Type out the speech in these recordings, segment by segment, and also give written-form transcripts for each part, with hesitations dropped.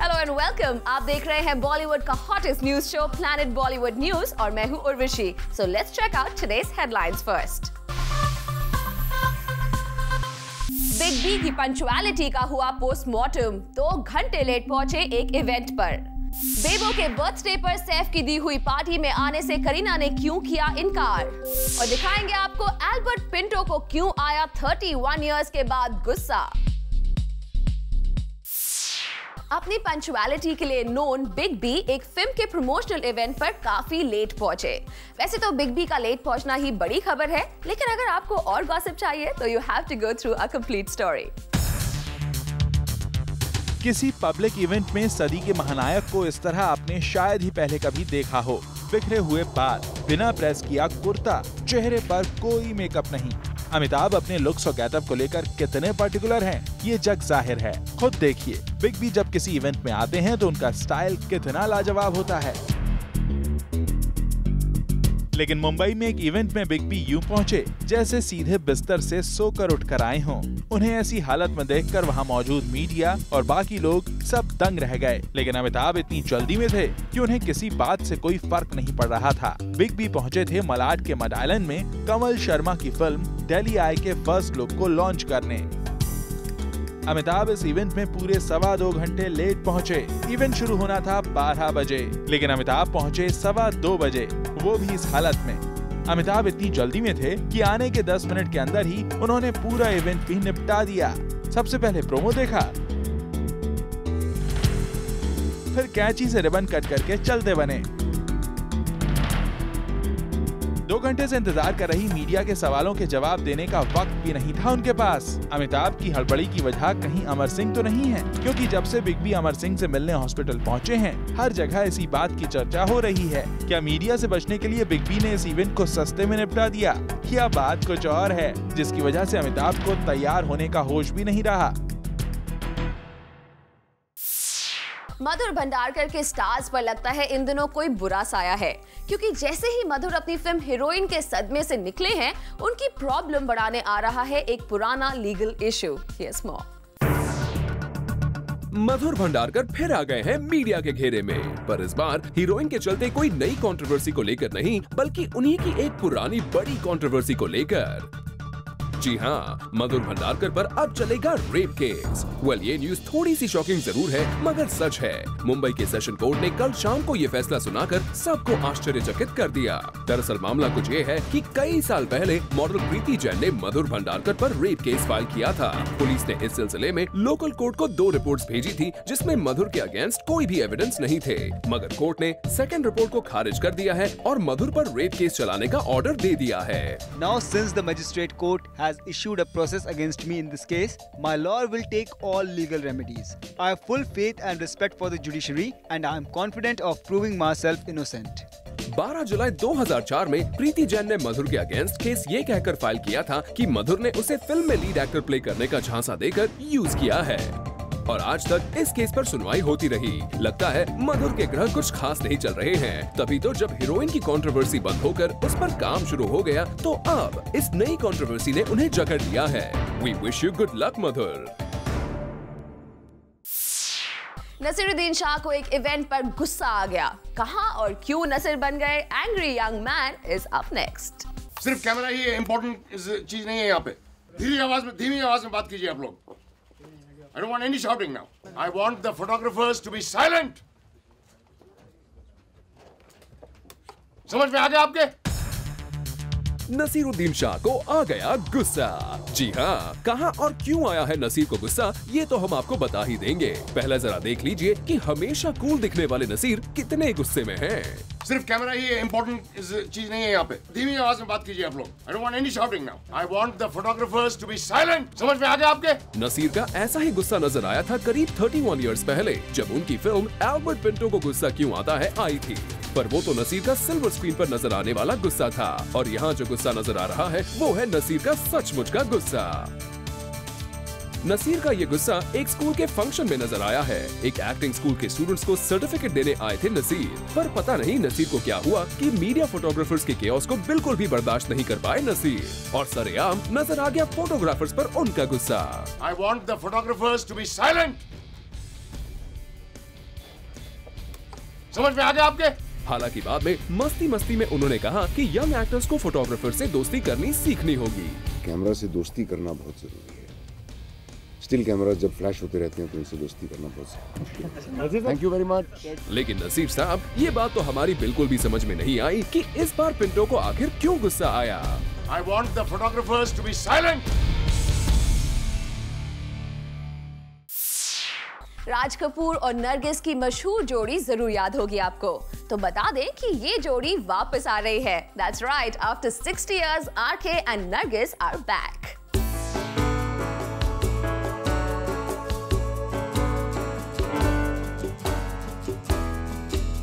Hello and welcome. आप देख रहे हैं बॉलीवुड का hottest news show Planet Bollywood News और मैं हूं Urvashi. So let's check out today's headlines first. Big B की पंक्चुअलिटी का हुआ पोस्टमार्टम, 2 घंटे लेट पहुंचे एक इवेंट पर। बेबो के बर्थडे पर सैफ की दी हुई पार्टी में आने से करीना ने क्यों किया इनकार, और दिखाएंगे आपको एल्बर्ट पिंटो को क्यों आया 31 इयर्स के बाद गुस्सा। अपनी पंक्चुअलिटी के लिए नोन बिग बी एक फिल्म के प्रमोशनल इवेंट पर काफी लेट पहुंचे। वैसे तो बिग बी का लेट पहुंचना ही बड़ी खबर है, लेकिन अगर आपको और गॉसिप चाहिए तो you have to go through a complete story. किसी पब्लिक इवेंट में सदी के महानायक को इस तरह आपने शायद ही पहले कभी देखा हो। बिखरे हुए बाल, बिना प्रेस किया कुर्ता, चेहरे पर कोई मेकअप नहीं। अमिताभ अपने लुक्स और गेटअप को लेकर कितने पर्टिकुलर हैं, ये जग जाहिर है। खुद देखिए, बिग बी जब किसी इवेंट में आते हैं तो उनका स्टाइल कितना लाजवाब होता है। लेकिन मुंबई में एक इवेंट में बिग बी यूं पहुंचे जैसे सीधे बिस्तर से सोकर उठकर आए हों। उन्हें ऐसी हालत में देखकर वहां मौजूद मीडिया और बाकी लोग सब दंग रह गए। लेकिन अमिताभ इतनी जल्दी में थे कि उन्हें किसी बात से कोई फर्क नहीं पड़ रहा था। बिग बी पहुंचे थे मलाड के मड आइलैंड में कमल शर्मा की फिल्म डेली आई के फर्स्ट लुक को लॉन्च करने। अमिताभ इस इवेंट में पूरे 2.25 घंटे लेट पहुंचे। इवेंट शुरू होना था 12 बजे, लेकिन अमिताभ पहुंचे 2:15 बजे, वो भी इस हालत में। अमिताभ इतनी जल्दी में थे कि आने के 10 मिनट के अंदर ही उन्होंने पूरा इवेंट भी निपटा दिया। सबसे पहले प्रोमो देखा, फिर कैंची से रिबन कट करके चलते बने। 2 घंटे से इंतजार कर रही मीडिया के सवालों के जवाब देने का वक्त भी नहीं था उनके पास। अमिताभ की हड़बड़ी की वजह कहीं अमर सिंह तो नहीं है, क्योंकि जब से बिग बी अमर सिंह से मिलने हॉस्पिटल पहुंचे हैं, हर जगह इसी बात की चर्चा हो रही है। क्या मीडिया से बचने के लिए बिग बी ने इस इवेंट को सस्ते में निपटा दिया, या बात कुछ और है जिसकी वजह से अमिताभ को तैयार होने का होश भी नहीं रहा। मधुर भंडारकर के स्टार्स पर लगता है इन दिनों कोई बुरा साया है, क्योंकि जैसे ही मधुर अपनी फिल्म हीरोइन के सदमे से निकले हैं, उनकी प्रॉब्लम बढ़ाने आ रहा है एक पुराना लीगल इशू। यस मोर। मधुर भंडारकर फिर आ गए हैं मीडिया के घेरे में, पर इस बार हीरोइन के चलते कोई नई कंट्रोवर्सी को लेकर नहीं, बल्कि उन्हीं की एक पुरानी बड़ी कंट्रोवर्सी को लेकर। जी हाँ, मधुर भंडारकर पर अब चलेगा रेप केस। ये न्यूज थोड़ी सी शॉकिंग जरूर है, मगर सच है। मुंबई के सेशन कोर्ट ने कल शाम को ये फैसला सुनाकर सबको आश्चर्यचकित कर दिया। दरअसल मामला कुछ ये है कि कई साल पहले मॉडल प्रीति जैन ने मधुर भंडारकर पर रेप केस फाइल किया था। पुलिस ने इस सिलसिले में लोकल कोर्ट को 2 रिपोर्ट्स भेजी थी, जिसमें मधुर के अगेंस्ट कोई भी एविडेंस नहीं थे। मगर कोर्ट ने सेकेंड रिपोर्ट को खारिज कर दिया है और मधुर पर रेप केस चलाने का ऑर्डर दे दिया है। Now since the magistrate court has issued a process against me in this case, my lawyer will take all legal remedies. I have full faith and respect for the judiciary and I am confident of proving myself innocent. 12 जुलाई 2004 में प्रीति जैन ने मधुर के against case ये कहकर file किया था कि मधुर ने उसे फिल्म में लीड एक्टर प्ले करने का झांसा देकर यूज किया है, और आज तक इस केस पर सुनवाई होती रही। लगता है मधुर के ग्रह कुछ खास नहीं चल रहे हैं। तभी तो जब हीरोइन की कंट्रोवर्सी बंद होकर उस पर काम शुरू हो गया, तो अब इस नई कंट्रोवर्सी ने उन्हें जकड़ लिया है। We wish you good luck, मधुर। नसीरुद्दीन शाह को एक इवेंट पर गुस्सा आ गया। कहां और क्यों नसीर बन गए angry young man is up next. सिर्फ कैमरा ही इम्पोर्टेंट चीज नहीं है यहाँ पे। धीमी आवाज में बात कीजिए आप लोग। I don't want any shouting now. I want the photographers to be silent. समझ में आ गया आपके? नसीरुद्दीन शाह को आ गया गुस्सा। जी हाँ, कहां और क्यों आया है नसीर को गुस्सा, ये तो हम आपको बता ही देंगे। पहले जरा देख लीजिए कि हमेशा कूल दिखने वाले नसीर कितने गुस्से में हैं। सिर्फ कैमरा ही इम्पोर्टेंट चीज नहीं है यहाँ पे। धीमी आवाज में बात कीजिए आप लोग। I don't want any shouting now. I want the photographers to be silent. समझ में आ गया आपके? नसीर का ऐसा ही गुस्सा नजर आया था करीब 31 इयर्स पहले, जब उनकी फिल्म एल्बर्ट पिंटो को गुस्सा क्यों आता है आई थी। पर वो तो नसीर का सिल्वर स्क्रीन पर नजर आने वाला गुस्सा था, और यहाँ जो गुस्सा नजर आ रहा है वो है नसीर का सचमुच का गुस्सा। नसीर का ये गुस्सा एक स्कूल के फंक्शन में नजर आया है। एक एक्टिंग स्कूल के स्टूडेंट्स को सर्टिफिकेट देने आए थे नसीर, पर पता नहीं नसीर को क्या हुआ कि मीडिया फोटोग्राफर्स के केओस को बिल्कुल भी बर्दाश्त नहीं कर पाए नसीर, और सरेआम नजर आ गया फोटोग्राफर्स पर उनका गुस्सा। I want the photographers to be silent. समझ में आ गया आपके? हालांकि बाद में मस्ती में उन्होंने कहा कि यंग एक्टर्स को फोटोग्राफर से दोस्ती करनी सीखनी होगी। कैमरा से दोस्ती करना बहुत जरूरी है। स्टिल कैमरा जब फ्लैश होते रहते हैं तो उनसे दोस्ती करना बहुत जरूरी है। Thank you very much. लेकिन नसीर साहब, ये बात तो हमारी बिल्कुल भी समझ में नहीं आई कि इस बार पिंटो को आखिर क्यों गुस्सा आया। I want the photographers to be silent. Raj Kapoor और नरगिस की मशहूर जोड़ी जरूर याद होगी आपको, तो बता दें कि ये जोड़ी वापस आ रही है। That's right, after 60 years, RK and Nargis are back.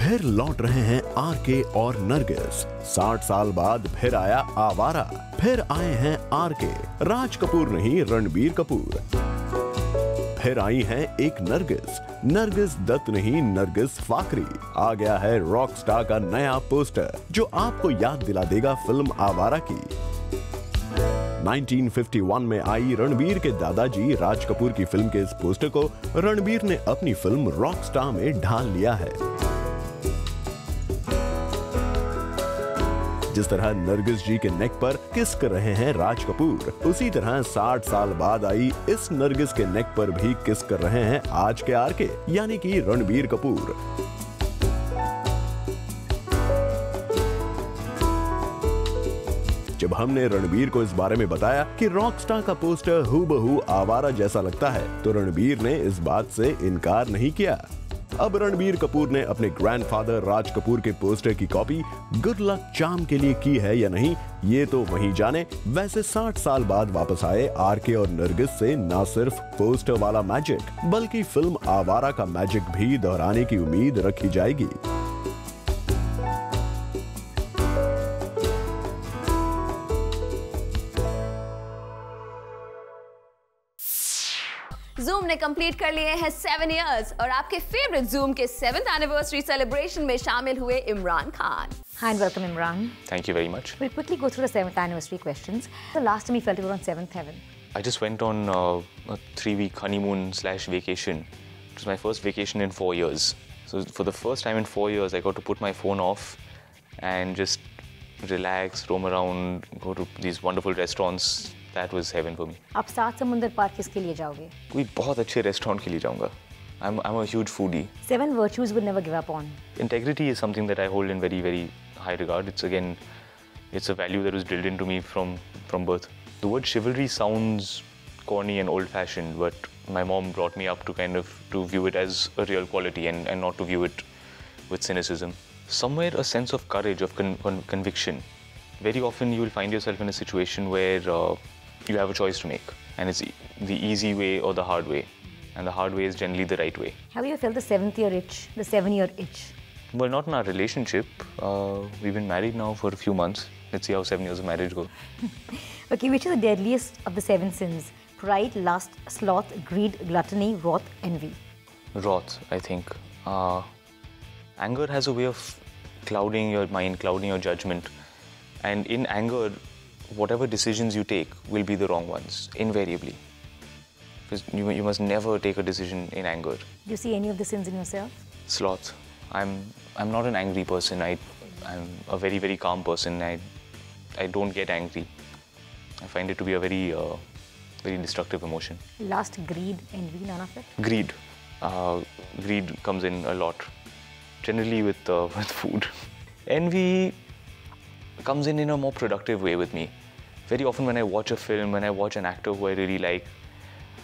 फिर लौट रहे हैं आरके और नरगिस। 60 साल बाद फिर आया आवारा। फिर आए हैं आरके, राज कपूर नहीं रणबीर कपूर। फिर आई हैं एक नरगिस दत्त नहीं नरगिस फाकरी। आ गया है रॉक स्टार का नया पोस्टर जो आपको याद दिला देगा फिल्म आवारा की। 1951 में आई रणबीर के दादाजी राज कपूर की फिल्म के इस पोस्टर को रणबीर ने अपनी फिल्म रॉक स्टार में ढाल लिया है। जिस तरह नरगिस जी के नेक पर किस कर रहे हैं राज कपूर, उसी तरह 60 साल बाद आई इस नरगिस के नेक पर भी किस कर रहे हैं आज के आरके यानी कि रणबीर कपूर। जब हमने रणबीर को इस बारे में बताया कि रॉकस्टार का पोस्टर हूबहू आवारा जैसा लगता है, तो रणबीर ने इस बात से इनकार नहीं किया। अब रणबीर कपूर ने अपने ग्रैंडफादर राज कपूर के पोस्टर की कॉपी गुड लक चार्म के लिए की है या नहीं, ये तो वही जाने। वैसे 60 साल बाद वापस आए आरके और नरगिस से न सिर्फ पोस्टर वाला मैजिक बल्कि फिल्म आवारा का मैजिक भी दोहराने की उम्मीद रखी जाएगी। Zoom ने कंप्लीट कर लिए हैं 7 years और आपके फेवरेट Zoom के 7th anniversary celebration में शामिल हुए Imran Khan. Hi and welcome, Imran. Thank you very much. We'll quickly go through the 7th anniversary questions. The last time you felt you were on 7th heaven? I just went on a 3-week honeymoon/vacation. It was my first vacation in 4 years. So for the first time in 4 years, I got to put my phone off and just relax, roam around, go to these wonderful restaurants. That was heaven for me. आप 7 समुंदर पार किसके लिए जाओगे? कोई बहुत अच्छे restaurant के लिए जाऊंगा. I'm a huge foodie. 7 virtues would never give up on. Integrity is something that I hold in very, very high regard. It's a value that was drilled into me from birth. The word chivalry sounds corny and old-fashioned, but my mom brought me up to view it as a real quality and not to view it with cynicism. Somewhere a sense of courage, of conviction. Very often you will find yourself in a situation where you have a choice to make, and it's the easy way or the hard way, and the hard way is generally the right way. Have you felt the 7th year itch, the 7-year itch? Well, not in our relationship. We've been married now for a few months. Let's see how 7 years of marriage go. Okay, which is the deadliest of the 7 sins? Pride, lust, sloth, greed, gluttony, wrath, envy. Wrath, I think. Anger has a way of clouding your mind, clouding your judgment, and in anger, whatever decisions you take will be the wrong ones, invariably. Because you must never take a decision in anger. Do you see any of the sins in yourself? Sloth. I'm not an angry person. I'm a very, very calm person. I don't get angry. I find it to be a very, very destructive emotion. Lust, greed, envy, none of it? Greed. Greed comes in a lot. Generally with food. Envy comes in a more productive way with me. Very often when I watch a film, when I watch an actor who I really like,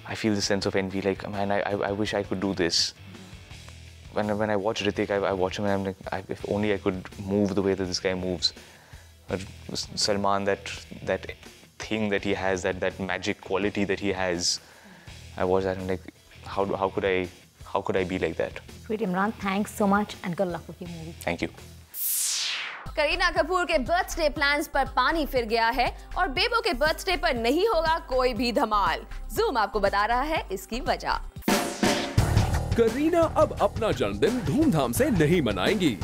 I feel this sense of envy, like, man, I wish I could do this. When I watch Hrithik, I watch him and I'm like, if only I could move the way that this guy moves. Or Salman, that thing that he has, that magic quality that he has, I watch that and I'm like, how could I be like that? Great, Imran, thanks so much and good luck with your movie. Thank you. Kareena Kapoor के birthday plans पर पानी फिर गया है और बेबो के birthday पर नहीं होगा कोई भी धमाल। Zoom आपको बता रहा है इसकी वजह। करीना अब अपना जन्मदिन धूमधाम से नहीं मनाएंगी।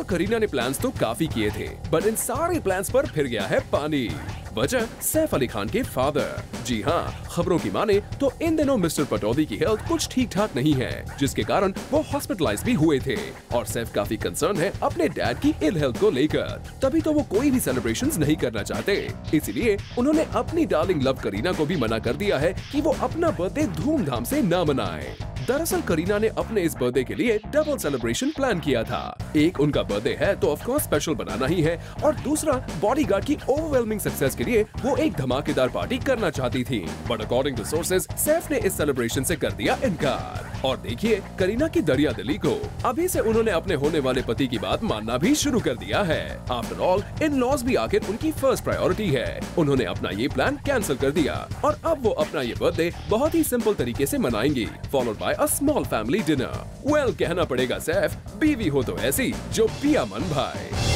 करीना ने प्लान्स तो काफी किए थे, बट इन सारे प्लान्स पर फिर गया है पानी। वजह सैफ अली खान के फादर। जी हाँ, खबरों की माने तो इन दिनों मिस्टर पटौदी की हेल्थ कुछ ठीक ठाक नहीं है, जिसके कारण वो हॉस्पिटलाइज भी हुए थे और सैफ काफी कंसर्न है अपने डैड की इल हेल्थ को लेकर। तभी तो वो कोई भी सेलिब्रेशंस नहीं करना चाहते, इसीलिए उन्होंने अपनी डार्लिंग लव करीना को भी मना कर दिया है कि वो अपना बर्थडे धूमधाम से न मनाए। दरअसल करीना ने अपने इस बर्थडे के लिए डबल सेलिब्रेशन प्लान किया था। एक, उनका बर्थडे है तो ऑफ कोर्स स्पेशल बनाना ही है, और दूसरा, बॉडीगार्ड की ओवरवेलमिंग सक्सेस के लिए वो एक धमाकेदार पार्टी करना चाहती थी। But according to sources, Saif ने इस सेलिब्रेशन से कर दिया इनकार। और देखिए करीना की दरिया दिली को, अभी से उन्होंने अपने होने वाले पति की बात मानना भी शुरू कर दिया है। आफ्टर ऑल, इन लॉज भी आखिर उनकी फर्स्ट प्रायोरिटी है। उन्होंने अपना ये प्लान कैंसिल कर दिया और अब वो अपना ये बर्थडे बहुत ही सिंपल तरीके से मनाएंगी, followed by a small family dinner. कहना पड़ेगा सैफ, बीवी हो तो ऐसी जो पिया मन भाई।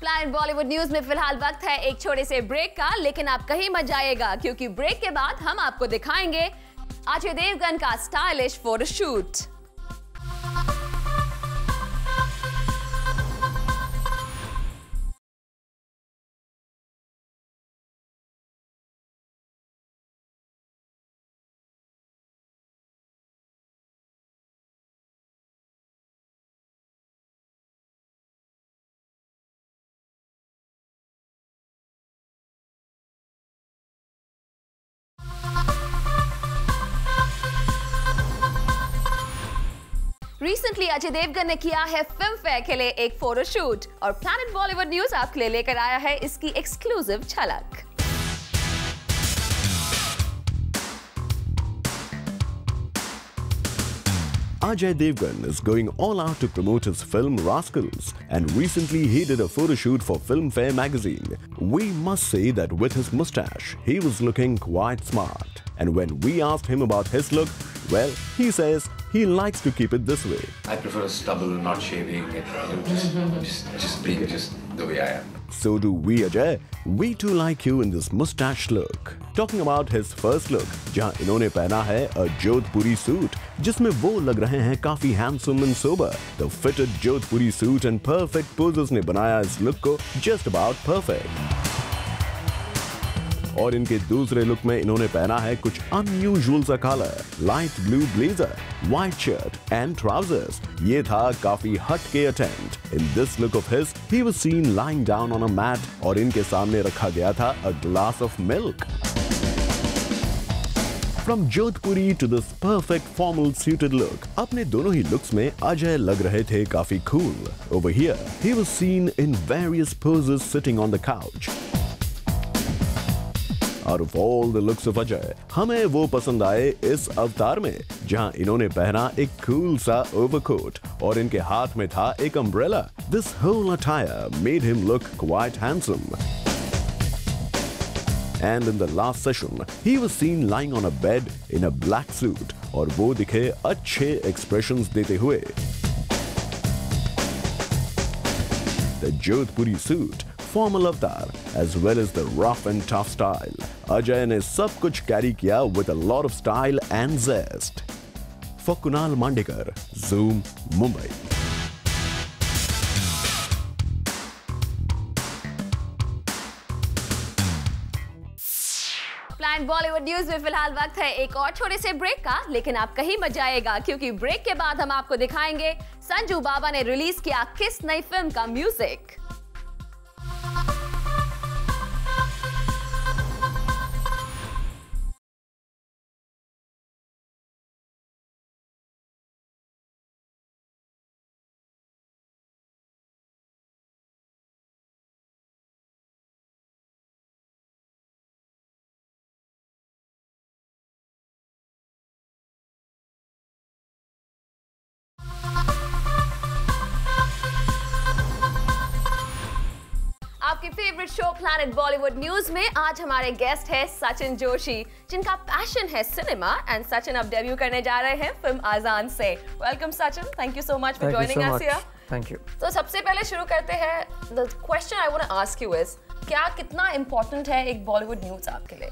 प्लान बॉलीवुड न्यूज में फिलहाल वक्त है एक छोटे से ब्रेक का, लेकिन आप कहीं मत जाइएगा क्योंकि ब्रेक के बाद हम आपको दिखाएंगे अजय देवगन का stylish photoshoot. Recently Ajay Devgn ने किया है फिल्म फेयर के लिए एक फोटोशूट और प्लैनेट बॉलीवुड न्यूज आपके लिए लेकर आया है इसकी एक्सक्लूसिव झलक। Ajay Devgan is going all out to promote his film Rascals, and recently he did a photo shoot for Filmfare magazine. We must say that with his mustache, he was looking quite smart. And when we asked him about his look, well, he says he likes to keep it this way. I prefer stubble, not shaving it, just being just the way I am. So do we, Ajay. We too like you in this mustache look. Talking about his first look, जहां इन्होंने पहना है a Jodhpuri suit, जिसमें वो लग रहे हैं काफी handsome and sober. The fitted Jodhpuri suit and perfect poses ने बनाया इस look को just about perfect. और इनके दूसरे लुक में इन्होंने पहना है कुछ अनयूजुअल सा colour, light blue blazer, white shirt and trousers. ये था काफी हट के attempt. In this look of his, he was seen lying down on a mat और इनके सामने रखा गया था a glass of milk. From Jodhpuri to this perfect formal suited look, अपने दोनों ही looks में अजय लग रहे थे काफी cool. Over here, he was seen in various poses sitting on the couch. Out of all the looks of Ajay, हमें वो पसंद आए इस अवतार में, जहां इन्होंने पहना एक cool सा overcoat और इनके हाथ में था एक umbrella. This whole attire made him look quite handsome. And in the last session, he was seen lying on a bed in a black suit और वो दिखे अच्छे expressions देते हुए. The Jodhpuri suit, formal avatar, as well as the rough and tough style. Ajay ने सब कुछ carry किया with a lot of style and zest. For Kunal Mandekar, Zoom, Mumbai. Plan Bollywood news में फिलहाल वक्त है एक और छोटे से ब्रेक का, लेकिन आप कहीं मत जाइएगा क्योंकि ब्रेक के बाद हम आपको दिखाएंगे संजू बाबा ने रिलीज किया किस नई फिल्म का म्यूजिक। आपके favourite show Planet Bollywood news में आज हमारे गेस्ट है सचिन जोशी, जिनका पैशन है सिनेमा, एंड सचिन अब डेब्यू करने जा रहे हैं फिल्म आजान से। Welcome Sachin, thank you so much for joining us here. Thank you. तो सबसे पहले शुरू करते हैं, the question I want to ask you is, क्या कितना इंपॉर्टेंट है एक बॉलीवुड न्यूज आपके लिए?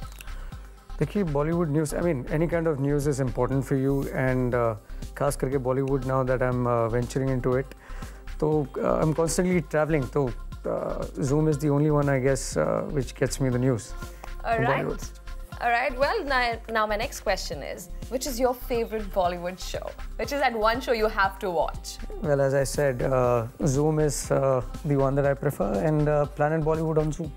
देखिए Bollywood news, I mean any kind of news is important for you and खास करके Bollywood now that I am venturing into it, तो आई एम कॉन्स्टेंटली ट्रैवलिंग, तो Zoom is the only one I guess which gets me the news. All right. Well, now my next question is, which is your favorite Bollywood show? Which is that one show you have to watch? Well, as I said, Zoom is the one that I prefer, and Planet Bollywood on Zoom.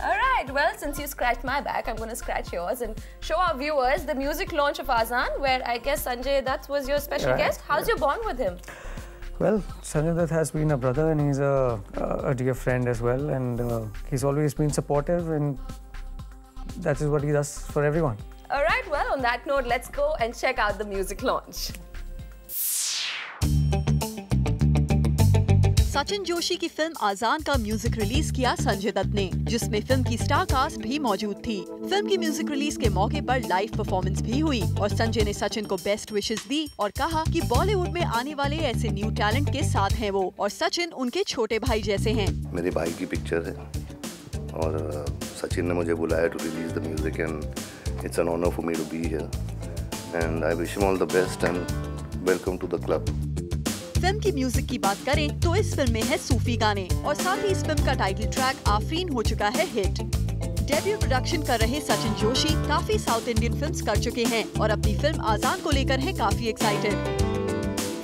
All right. Well, since you scratched my back, I'm going to scratch yours and show our viewers the music launch of Azaan, where I guess Sanjay Dutt was your special guest. How's your bond with him? Well, Sanjay Dutt has been a brother and he's a dear friend as well, and he's always been supportive, and that is what he does for everyone. All right, well, on that note, let's go and check out the music launch. Sachin Joshi की film आजान का music release किया संजय दत्त ने, जिसमें film की star cast भी मौजूद थी। Film की म्यूजिक रिलीज के मौके पर लाइव परफॉर्मेंस भी हुई और संजय ने सचिन को बेस्ट विशेस दी और कहा कि बॉलीवुड में आने वाले ऐसे न्यू टैलेंट के साथ हैं वो, और सचिन उनके छोटे भाई जैसे हैं। मेरे भाई की पिक्चर है और सचिन ने मुझे बुलाया to release the music and it's an honour for me to be here and I wish him all the best and welcome to the club. Film की म्यूजिक की बात करें तो इस फिल्म में है सूफी गाने और साथ ही इस फिल्म का टाइटल ट्रैक आफरीन हो चुका है हिट। डेब्यू प्रोडक्शन कर रहे सचिन जोशी काफी साउथ इंडियन फिल्म्स कर चुके हैं और अपनी फिल्म आजान को लेकर हैं काफी एक्साइटेड।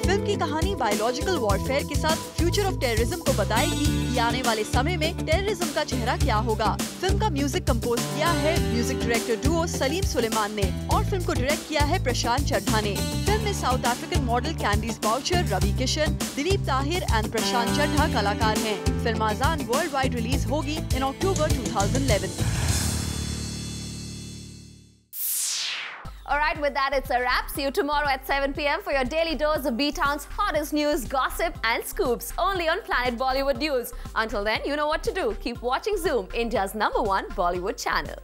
फिल्म की कहानी बायोलॉजिकल वॉरफेयर के साथ फ्यूचर ऑफ टेररिज्म को बताएगी कि आने वाले समय में टेररिज्म का चेहरा क्या होगा। फिल्म का म्यूजिक कंपोज किया है music director duo Salim Sulaiman ने और फिल्म को डायरेक्ट किया है प्रशांत चड्ढा ने। फिल्म में South African model Candice Boucher, Ravi Kishan, Dilip Tahir and Prashant Chadha कलाकार हैं। Film Azaan world wide release होगी in October 2011। All right, with that, it's a wrap. See you tomorrow at 7 p.m. for your daily dose of B-Town's hottest news, gossip, and scoops, only on Planet Bollywood News. Until then, you know what to do. Keep watching Zoom, India's #1 Bollywood channel.